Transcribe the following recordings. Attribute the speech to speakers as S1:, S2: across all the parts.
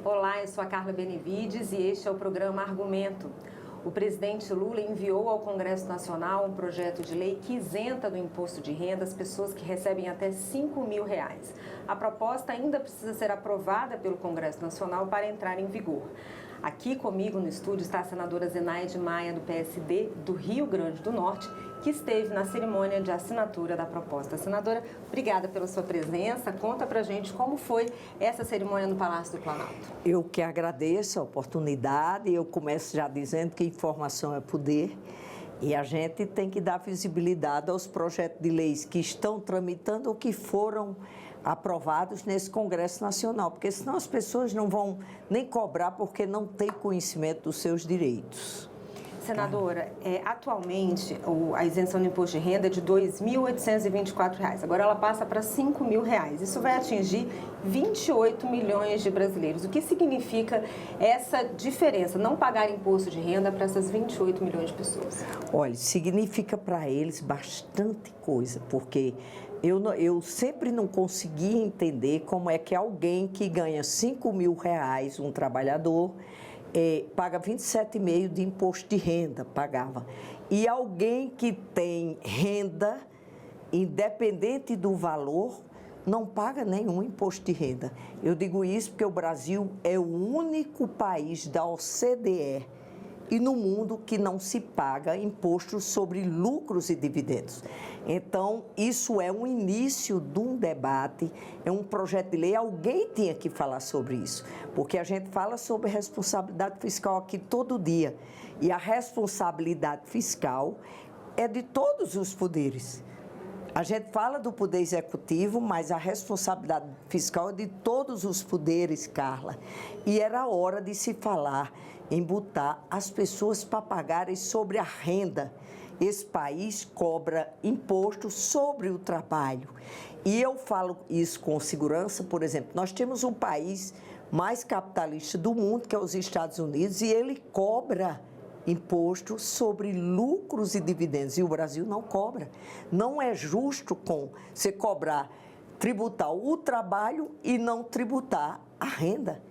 S1: Olá, eu sou a Carla Benevides e este é o programa Argumento. O presidente Lula enviou ao Congresso Nacional um projeto de lei que isenta do imposto de renda as pessoas que recebem até R$5.000. A proposta ainda precisa ser aprovada pelo Congresso Nacional para entrar em vigor. Aqui comigo no estúdio está a senadora Zenaide Maia, do PSD do Rio Grande do Norte, que esteve na cerimônia de assinatura da proposta. Senadora, obrigada pela sua presença. Conta pra gente como foi essa cerimônia no Palácio do Planalto.
S2: Eu que agradeço a oportunidade. Eu começo já dizendo que informação é poder e a gente tem que dar visibilidade aos projetos de leis que estão tramitando ou que foram aprovados nesse Congresso Nacional, porque senão as pessoas não vão nem cobrar porque não têm conhecimento dos seus direitos.
S1: Senadora, atualmente a isenção do imposto de renda é de R$ 2.824. Agora ela passa para R$ 5.000. Isso vai atingir 28 milhões de brasileiros. O que significa essa diferença, não pagar imposto de renda para essas 28 milhões de pessoas?
S2: Olha, significa para eles bastante coisa, porque eu sempre não consegui entender como é que alguém que ganha R$ 5.000, um trabalhador, paga 27,5% de imposto de renda, pagava. E alguém que tem renda, independente do valor, não paga nenhum imposto de renda. Eu digo isso porque o Brasil é o único país da OCDE e no mundo que não se paga imposto sobre lucros e dividendos. Então, isso é um início de um debate, é um projeto de lei, alguém tinha que falar sobre isso, porque a gente fala sobre responsabilidade fiscal aqui todo dia, e a responsabilidade fiscal é de todos os poderes. A gente fala do poder executivo, mas a responsabilidade fiscal é de todos os poderes, Carla, e era hora de se falar em botar as pessoas para pagarem sobre a renda. Esse país cobra imposto sobre o trabalho. E eu falo isso com segurança, por exemplo, nós temos um país mais capitalista do mundo, que é os Estados Unidos, e ele cobra imposto sobre lucros e dividendos, e o Brasil não cobra. Não é justo você tributar o trabalho e não tributar a renda.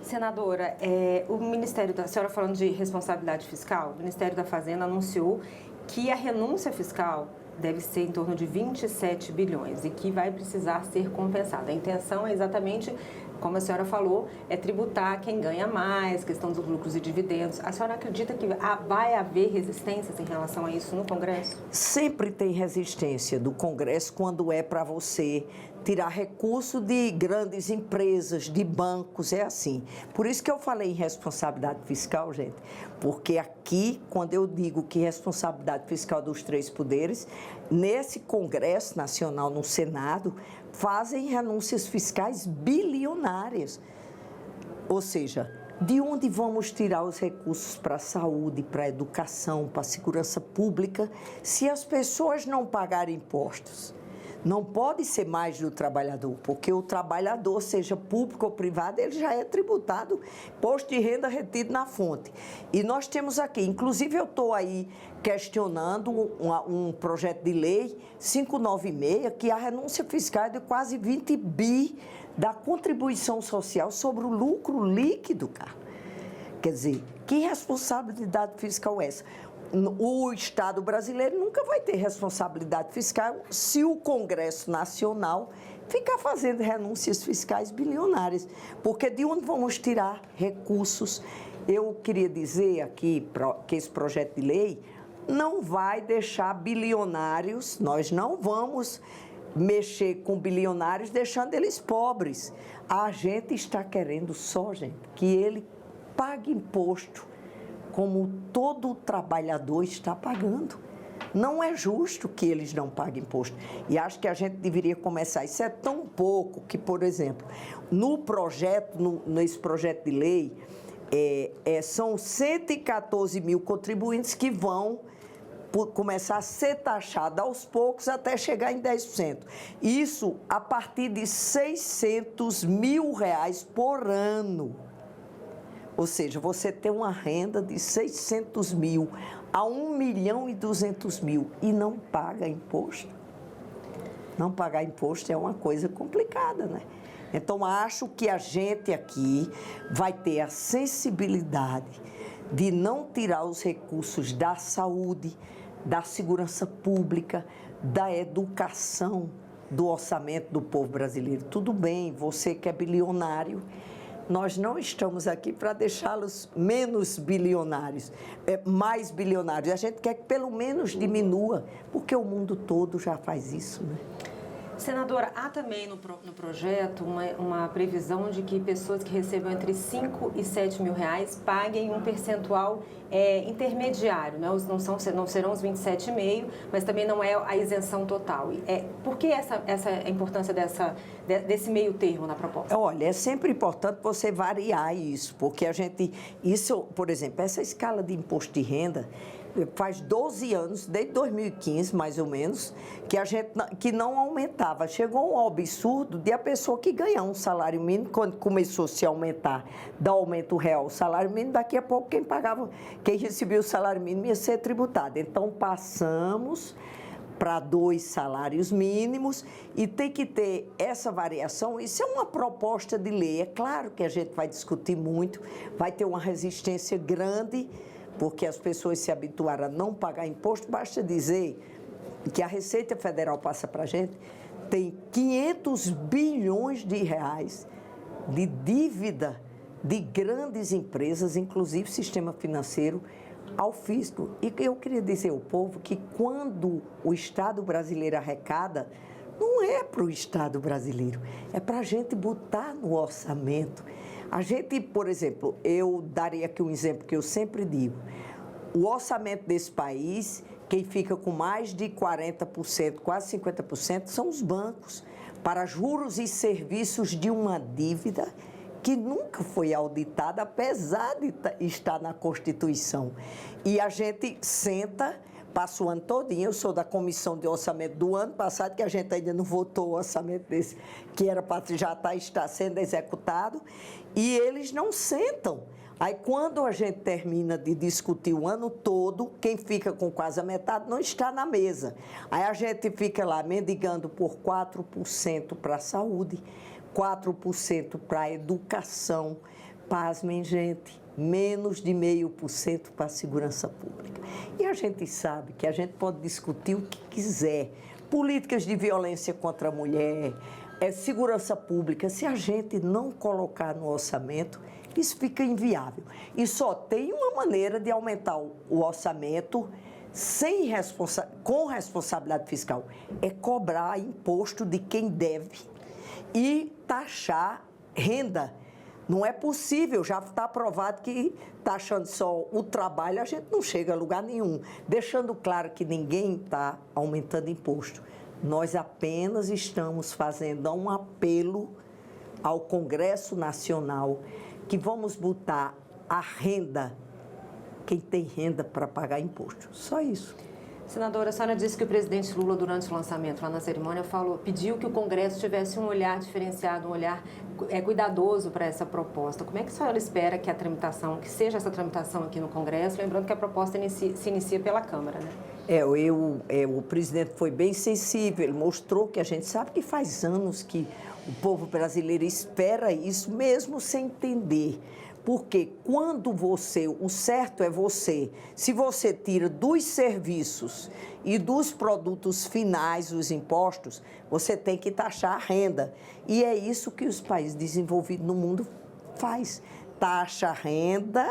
S1: Senadora, a senhora falando de responsabilidade fiscal, o Ministério da Fazenda anunciou que a renúncia fiscal deve ser em torno de 27 bilhões e que vai precisar ser compensada. A intenção é exatamente, como a senhora falou, é tributar quem ganha mais, questão dos lucros e dividendos. A senhora acredita que vai haver resistências em relação a isso no Congresso?
S2: Sempre tem resistência do Congresso quando é para você tirar recurso de grandes empresas, de bancos, é assim. Por isso que eu falei em responsabilidade fiscal, gente, porque aqui, quando eu digo que responsabilidade fiscal dos três poderes, nesse Congresso Nacional, no Senado, fazem renúncias fiscais bilionárias. Ou seja, de onde vamos tirar os recursos para a saúde, para a educação, para a segurança pública, se as pessoas não pagarem impostos? Não pode ser mais do trabalhador, porque o trabalhador, seja público ou privado, ele já é tributado, imposto de renda retido na fonte. E nós temos aqui, inclusive eu estou aí questionando um projeto de lei 596, que a renúncia fiscal é de quase 20 bi da contribuição social sobre o lucro líquido, cara. Quer dizer, que responsabilidade fiscal é essa? O Estado brasileiro nunca vai ter responsabilidade fiscal se o Congresso Nacional ficar fazendo renúncias fiscais bilionárias, porque de onde vamos tirar recursos? Eu queria dizer aqui que esse projeto de lei não vai deixar bilionários, nós não vamos mexer com bilionários deixando eles pobres. A gente está querendo só, gente, que ele pague imposto como todo trabalhador está pagando. Não é justo que eles não paguem imposto. E acho que a gente deveria começar. Isso é tão pouco que, por exemplo, nesse projeto de lei, são 114 mil contribuintes que vão começar a ser taxado aos poucos até chegar em 10%. Isso a partir de R$ 600 mil por ano. Ou seja, você tem uma renda de 600 mil a 1.200.000 e não paga imposto. Não pagar imposto é uma coisa complicada, né? Então, acho que a gente aqui vai ter a sensibilidade de não tirar os recursos da saúde, da segurança pública, da educação, do orçamento do povo brasileiro. Tudo bem, você que é bilionário, nós não estamos aqui para deixá-los menos bilionários, mais bilionários. A gente quer que pelo menos diminua, porque o mundo todo já faz isso, né?
S1: Senadora, há também no projeto uma previsão de que pessoas que recebam entre 5 e 7 mil reais paguem um percentual intermediário, né? Não serão os 27,5, mas também não é a isenção total. Por que a importância desse meio termo na proposta?
S2: Olha, é sempre importante você variar isso, porque por exemplo, essa escala de imposto de renda, faz 12 anos, desde 2015, mais ou menos, que não aumentava. Chegou um absurdo de a pessoa que ganhar um salário mínimo, quando começou a se aumentar, dar aumento real ao salário mínimo, daqui a pouco quem recebia o salário mínimo ia ser tributado. Então, passamos para 2 salários mínimos e tem que ter essa variação. Isso é uma proposta de lei. É claro que a gente vai discutir muito, vai ter uma resistência grande, porque as pessoas se habituaram a não pagar imposto. Basta dizer que a Receita Federal passa para a gente, tem 500 bilhões de reais de dívida de grandes empresas, inclusive sistema financeiro, ao fisco. E eu queria dizer ao povo que quando o Estado brasileiro arrecada, não é para o Estado brasileiro, é para a gente botar no orçamento. A gente, por exemplo, eu daria aqui um exemplo que eu sempre digo. O orçamento desse país, quem fica com mais de 40%, quase 50%, são os bancos, para juros e serviços de uma dívida que nunca foi auditada, apesar de estar na Constituição. E a gente senta, passa o ano todinho, eu sou da comissão de orçamento do ano passado, que a gente ainda não votou o orçamento desse, que era para já está sendo executado, e eles não sentam. Aí, quando a gente termina de discutir o ano todo, quem fica com quase a metade não está na mesa. Aí a gente fica lá mendigando por 4% para a saúde, 4% para a educação. Pasmem, gente, menos de 0,5% para a segurança pública. E a gente sabe que a gente pode discutir o que quiser. Políticas de violência contra a mulher, segurança pública. Se a gente não colocar no orçamento, isso fica inviável. E só tem uma maneira de aumentar o orçamento com responsabilidade fiscal. É cobrar imposto de quem deve e taxar renda. Não é possível, já está aprovado que taxando só o trabalho, a gente não chega a lugar nenhum. Deixando claro que ninguém está aumentando imposto. Nós apenas estamos fazendo um apelo ao Congresso Nacional que vamos botar a renda, quem tem renda para pagar imposto. Só isso.
S1: Senadora, a senhora disse que o presidente Lula, durante o lançamento, lá na cerimônia, pediu que o Congresso tivesse um olhar diferenciado, um olhar cuidadoso para essa proposta. Como é que a senhora espera que seja essa tramitação aqui no Congresso? Lembrando que a proposta se inicia pela Câmara, né?
S2: O presidente foi bem sensível, ele mostrou que a gente sabe que faz anos que o povo brasileiro espera isso, mesmo sem entender. Porque quando o certo é se você tira dos serviços e dos produtos finais os impostos, você tem que taxar a renda. E é isso que os países desenvolvidos no mundo faz. Taxa a renda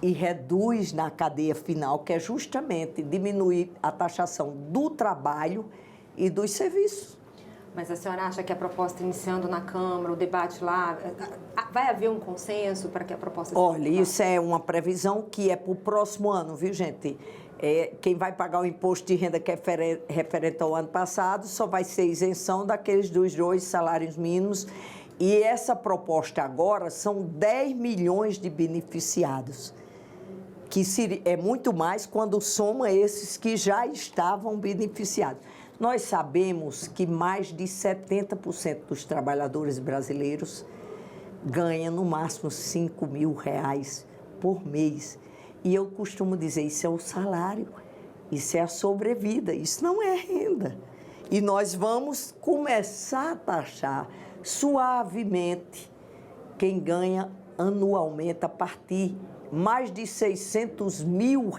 S2: e reduz na cadeia final, que é justamente diminuir a taxação do trabalho e dos serviços.
S1: Mas a senhora acha que a proposta iniciando na Câmara, o debate lá, vai haver um consenso para que a proposta seja
S2: aprovada? Olha, isso é uma previsão que é para o próximo ano, viu, gente? Quem vai pagar o imposto de renda que é referente ao ano passado só vai ser isenção daqueles dos 2 salários mínimos. E essa proposta agora são 10 milhões de beneficiados, que é muito mais quando soma esses que já estavam beneficiados. Nós sabemos que mais de 70% dos trabalhadores brasileiros ganham no máximo 5 mil reais por mês. E eu costumo dizer, isso é o salário, isso é a sobrevida, isso não é renda. E nós vamos começar a taxar suavemente quem ganha anualmente a partir mais de R$600 mil,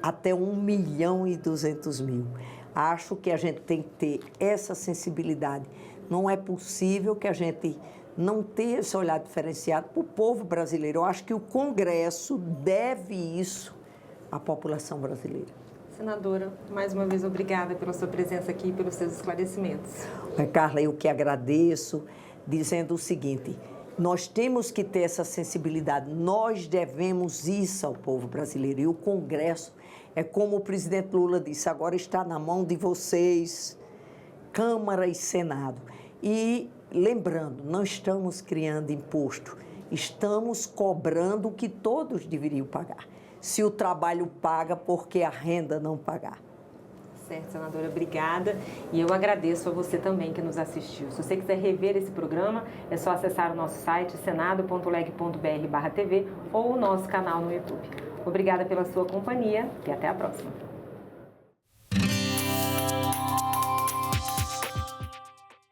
S2: até 1.200.000. Acho que a gente tem que ter essa sensibilidade. Não é possível que a gente não tenha esse olhar diferenciado para o povo brasileiro. Eu acho que o Congresso deve isso à população brasileira.
S1: Senadora, mais uma vez, obrigada pela sua presença aqui e pelos seus esclarecimentos.
S2: Carla, eu que agradeço, dizendo o seguinte: nós temos que ter essa sensibilidade, nós devemos isso ao povo brasileiro. E o Congresso, é como o presidente Lula disse, agora está na mão de vocês, Câmara e Senado. E lembrando, não estamos criando imposto, estamos cobrando o que todos deveriam pagar. Se o trabalho paga, por que a renda não pagar?
S1: Certo, senadora, obrigada. E eu agradeço a você também que nos assistiu. Se você quiser rever esse programa, é só acessar o nosso site senado.leg.br/TV ou o nosso canal no YouTube. Obrigada pela sua companhia e até a próxima.